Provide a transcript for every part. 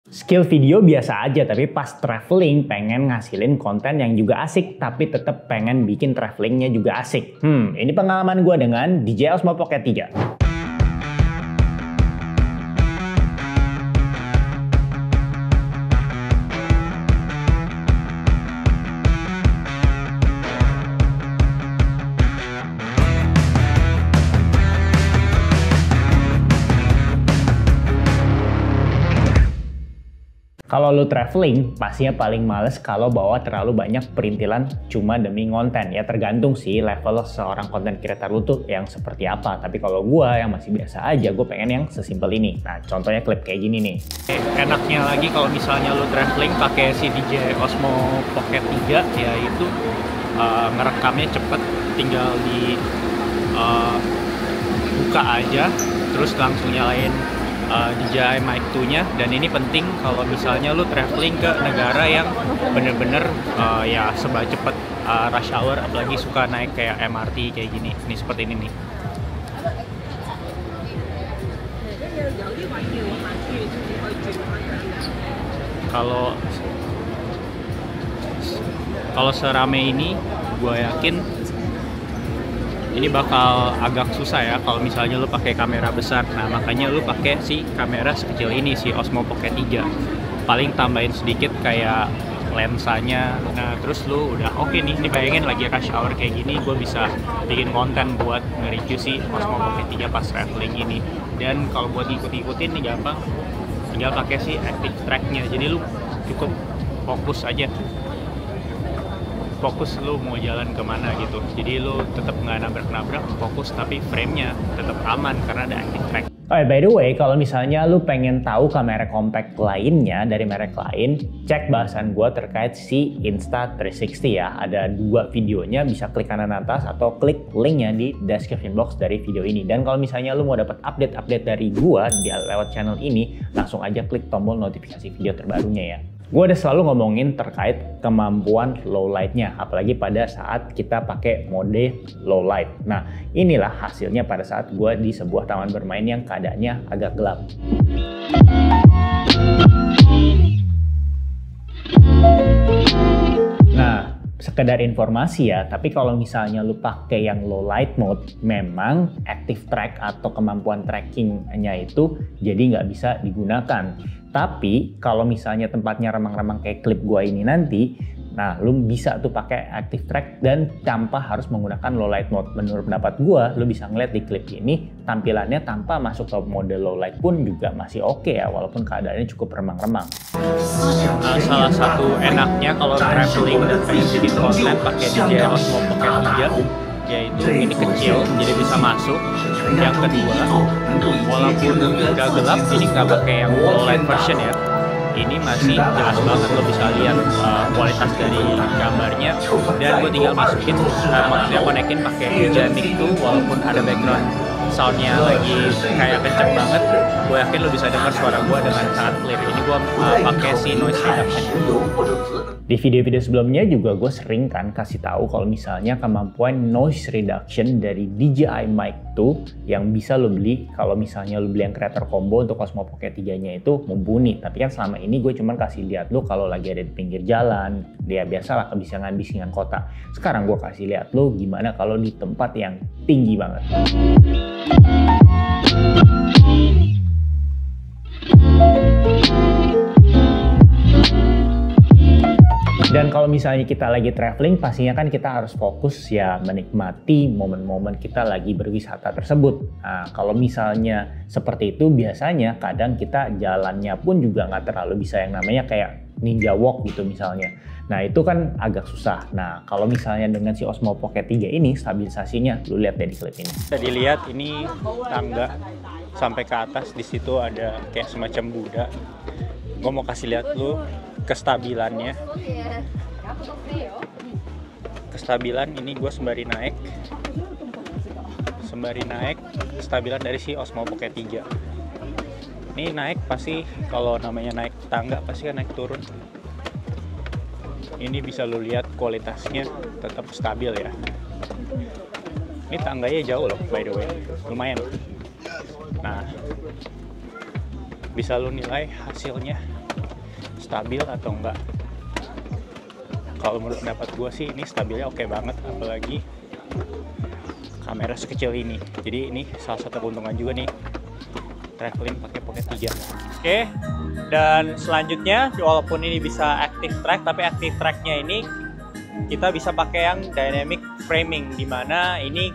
Skill video biasa aja, tapi pas traveling pengen ngasilin konten yang juga asik, tapi tetap pengen bikin travelingnya juga asik. Ini pengalaman gue dengan DJI Osmo Pocket 3. Kalau lu traveling, pastinya paling males kalau bawa terlalu banyak perintilan cuma demi konten. Ya tergantung sih level seorang content creator lu tuh yang seperti apa. Tapi kalau gua yang masih biasa aja, gue pengen yang sesimpel ini. Nah, contohnya klip kayak gini nih. Enaknya lagi kalau misalnya lu traveling pakai si DJI Osmo Pocket 3, yaitu ngerekamnya cepet, tinggal di buka aja, terus langsung nyalain DJI Mic 2-nya. Dan ini penting kalau misalnya lu traveling ke negara yang bener-bener ya serba cepet, rush hour, apalagi suka naik kayak MRT kayak gini. Ini seperti ini nih. Kalau serame ini, gue yakin ini bakal agak susah ya kalau misalnya lu pakai kamera besar. Nah, makanya lu pakai si kamera sekecil ini, si Osmo Pocket 3. Paling tambahin sedikit kayak lensanya. Nah, terus lu udah oke nih. Ini bayangin lagi rush hour kayak gini, gue bisa bikin konten buat nge-review si Osmo Pocket 3 pas traveling ini. Dan kalau buat ngikut-ngikutin nih gampang, tinggal pakai si active track-nya. Jadi lu cukup fokus aja. Fokus lu mau jalan kemana gitu, jadi lu tetap nggak nabrak-nabrak, fokus tapi frame-nya tetap aman karena ada active track. Oh, by the way, kalau misalnya lu pengen tahu kamera compact lainnya dari merek lain, cek bahasan gua terkait si Insta360 ya. Ada 2 videonya, bisa klik kanan atas atau klik linknya di description box dari video ini. Dan kalau misalnya lu mau dapat update-update dari gua lewat channel ini, langsung aja klik tombol notifikasi video terbarunya ya. Gue udah selalu ngomongin terkait kemampuan low light-nya, apalagi pada saat kita pakai mode low light. Nah, inilah hasilnya pada saat gue di sebuah taman bermain yang keadaannya agak gelap. Nah, sekedar informasi ya, tapi kalau misalnya lu pakai yang low light mode, memang active track atau kemampuan trackingnya itu jadi nggak bisa digunakan. Tapi kalau misalnya tempatnya remang-remang kayak klip gua ini nanti, nah lu bisa tuh pakai active track dan tanpa harus menggunakan low light mode. Menurut pendapat gua, lu bisa ngeliat di klip ini tampilannya tanpa masuk ke mode low light pun juga masih oke ya, walaupun keadaannya cukup remang-remang. Salah satu enaknya kalau traveling dan pengen bikin konten pakai DJI Osmo Pocket 3, yaitu ini kecil jadi bisa masuk. Yang kedua, walaupun udah gelap, ini nggak pakai yang low light version ya, ini masih jelas banget, lo bisa lihat kualitas dari gambarnya. Dan gue tinggal masukin, maksudnya konekin pakai DJI Mic 2, walaupun ada background soundnya lagi kayak kenceng banget, gue yakin lo bisa dengar suara gue dengan sangat clear. Ini gue pakai si noise reduction. Di video-video sebelumnya juga gue sering kan kasih tahu kalau misalnya kemampuan noise reduction dari DJI Mic 2 yang bisa lo beli kalau misalnya lo beli yang creator combo untuk Osmo Pocket 3-nya itu mumpuni. Tapi kan selama ini gue cuman kasih lihat lo kalau lagi ada di pinggir jalan, dia biasalah kebisingan-bisingan kota. Sekarang gue kasih lihat lo gimana kalau di tempat yang tinggi banget. Dan kalau misalnya kita lagi traveling, pastinya kan kita harus fokus ya menikmati momen-momen kita lagi berwisata tersebut. Nah, kalau misalnya seperti itu, biasanya kadang kita jalannya pun juga nggak terlalu bisa yang namanya kayak ninja walk gitu misalnya. Nah, itu kan agak susah. Nah, kalau misalnya dengan si Osmo Pocket 3 ini, stabilisasinya, lu lihat deh di klip ini. Bisa dilihat ini tangga sampai ke atas, di situ ada kayak semacam Buddha. Gue mau kasih lihat lu kestabilannya. Kestabilan ini gue sembari naik, kestabilan dari si Osmo Pocket 3. Ini naik pasti, kalau namanya naik tangga pasti kan naik turun. Ini bisa lu lihat kualitasnya tetap stabil ya. Ini tangganya jauh loh, by the way, lumayan. Nah, bisa lu nilai hasilnya stabil atau enggak. Kalau menurut pendapat gue sih ini stabilnya oke banget, apalagi kamera sekecil ini. Jadi ini salah satu keuntungan juga nih traveling pakai Pocket 3. Oke, dan selanjutnya walaupun ini bisa active track, tapi active tracknya ini kita bisa pakai yang dynamic framing, dimana ini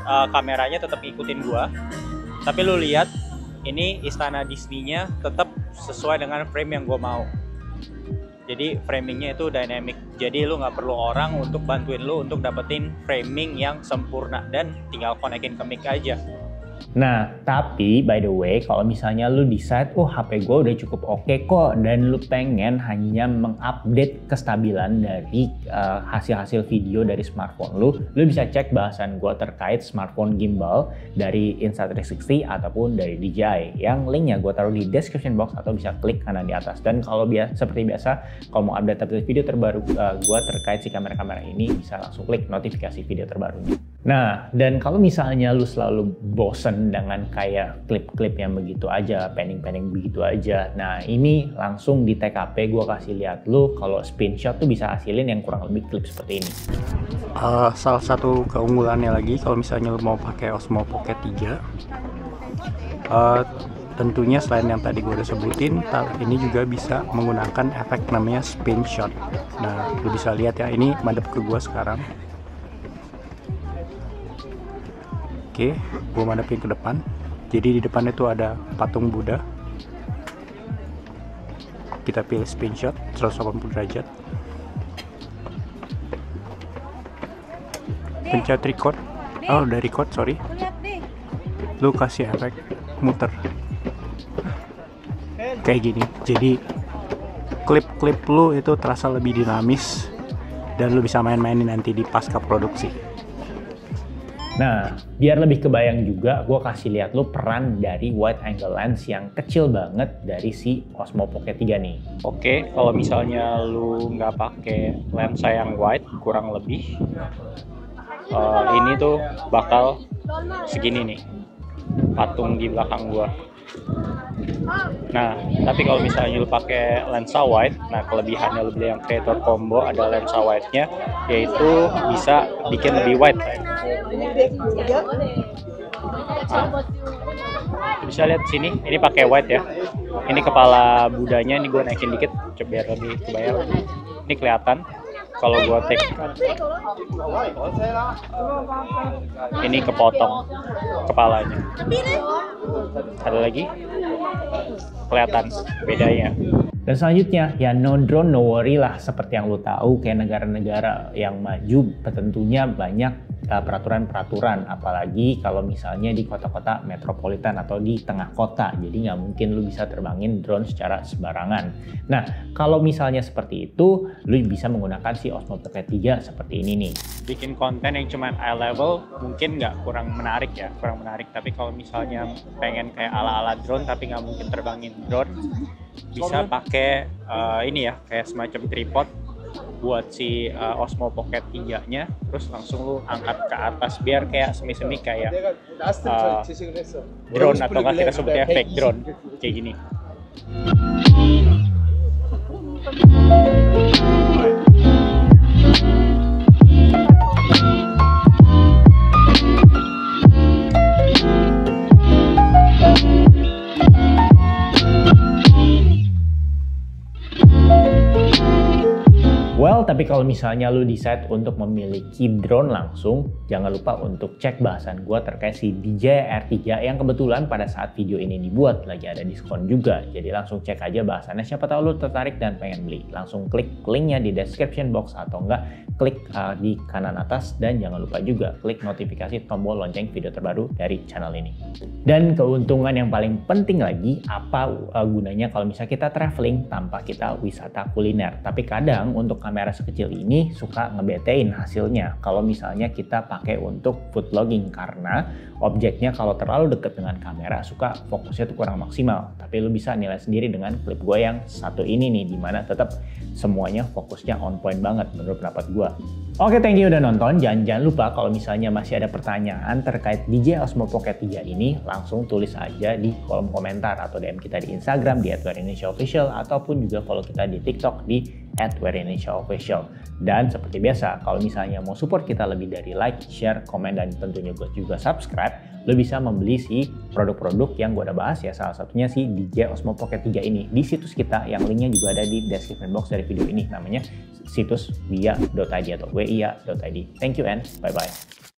kameranya tetap ngikutin gua, tapi lu lihat ini istana Disney-nya tetap sesuai dengan frame yang gua mau. Jadi framingnya itu dynamic, jadi lu nggak perlu orang untuk bantuin lu untuk dapetin framing yang sempurna, dan tinggal konekin ke mic aja. Nah, tapi by the way, kalau misalnya lu decide, oh HP gue udah cukup oke kok, dan lu pengen hanya mengupdate kestabilan dari hasil-hasil video dari smartphone lu bisa cek bahasan gue terkait smartphone gimbal dari Insta360 ataupun dari DJI. Yang linknya gue taruh di description box atau bisa klik kanan di atas. Dan kalau seperti biasa, kalau mau update video terbaru gue terkait si kamera-kamera ini, bisa langsung klik notifikasi video terbarunya. Nah, dan kalau misalnya lu selalu bosen dengan kayak klip-klip yang begitu aja, pending-pending begitu aja, nah ini langsung di TKP gue kasih lihat lu kalau screenshot tuh bisa hasilin yang kurang lebih klip seperti ini. Salah satu keunggulannya lagi kalau misalnya lu mau pakai Osmo Pocket 3, tentunya selain yang tadi gue udah sebutin, ini juga bisa menggunakan efek namanya spin shot. Nah, lu bisa lihat ya, ini madep ke gue sekarang. Oke, gue madepin ke depan. Jadi di depan itu ada patung Buddha. Kita pilih spin shot 180 derajat. Pencet record. Oh, udah record, sorry. Lu kasih efek muter. Kayak gini. Jadi klip-klip lu itu terasa lebih dinamis dan lu bisa main-mainin nanti di pasca produksi. Nah, biar lebih kebayang juga, gue kasih lihat lu peran dari wide angle lens yang kecil banget dari si Osmo Pocket 3 nih. Oke, kalau misalnya lu nggak pakai lensa yang wide, kurang lebih ini tuh bakal segini nih, patung di belakang gua. Nah, tapi kalau misalnya lu pakai lensa wide, nah kelebihannya lu beli yang Creator Combo ada lensa wide-nya, yaitu bisa bikin lebih wide. Nah, bisa lihat sini, ini pakai wide ya. Ini kepala Budanya, ini gue naikin dikit, coba biar lebih kebayang. Ini kelihatan. Kalau gue take, ini kepotong kepalanya. Ada lagi, kelihatan bedanya. Dan selanjutnya, ya no drone no worry lah, seperti yang lo tahu kayak negara-negara yang maju tentunya banyak peraturan-peraturan, apalagi kalau misalnya di kota-kota metropolitan atau di tengah kota, jadi nggak mungkin lu bisa terbangin drone secara sembarangan. Nah, kalau misalnya seperti itu, lu bisa menggunakan si Osmo Pocket 3 seperti ini nih. Bikin konten yang cuma eye level mungkin kurang menarik ya, kurang menarik. Tapi kalau misalnya pengen kayak ala-ala drone tapi nggak mungkin terbangin drone, bisa pakai ini ya, kayak semacam tripod buat si Osmo Pocket 3-nya, terus langsung lu angkat ke atas biar kayak semi-semi kayak drone, atau nggak kita sebutnya fake drone kayak gini. Well, tapi kalau misalnya lu decide untuk memiliki drone langsung, jangan lupa untuk cek bahasan gua terkait si DJI R3 yang kebetulan pada saat video ini dibuat lagi ada diskon juga. Jadi langsung cek aja bahasannya, siapa tahu lu tertarik dan pengen beli. Langsung klik linknya di description box atau enggak klik di kanan atas, dan jangan lupa juga klik notifikasi tombol lonceng video terbaru dari channel ini. Dan keuntungan yang paling penting lagi, apa gunanya kalau misalnya kita traveling tanpa kita wisata kuliner. Tapi kadang untuk kamera sekecil ini suka ngebetein hasilnya kalau misalnya kita pakai untuk food logging, karena objeknya kalau terlalu deket dengan kamera suka fokusnya tuh kurang maksimal. Tapi lu bisa nilai sendiri dengan klip gue yang satu ini nih, dimana tetap semuanya fokusnya on point banget menurut pendapat gue. Oke, thank you udah nonton. Jangan lupa kalau misalnya masih ada pertanyaan terkait DJI Osmo Pocket 3 ini, langsung tulis aja di kolom komentar atau DM kita di Instagram di @wearindonesiaofficial, ataupun juga follow kita di TikTok di @wearindonesiaofficial. Dan seperti biasa, kalau misalnya mau support kita lebih dari like, share, komen, dan tentunya juga subscribe, lo bisa membeli si produk-produk yang gue udah bahas ya, salah satunya si DJI Osmo Pocket 3 ini di situs kita yang linknya juga ada di description box dari video ini, namanya situs wia.id atau wia.id. Thank you and bye-bye.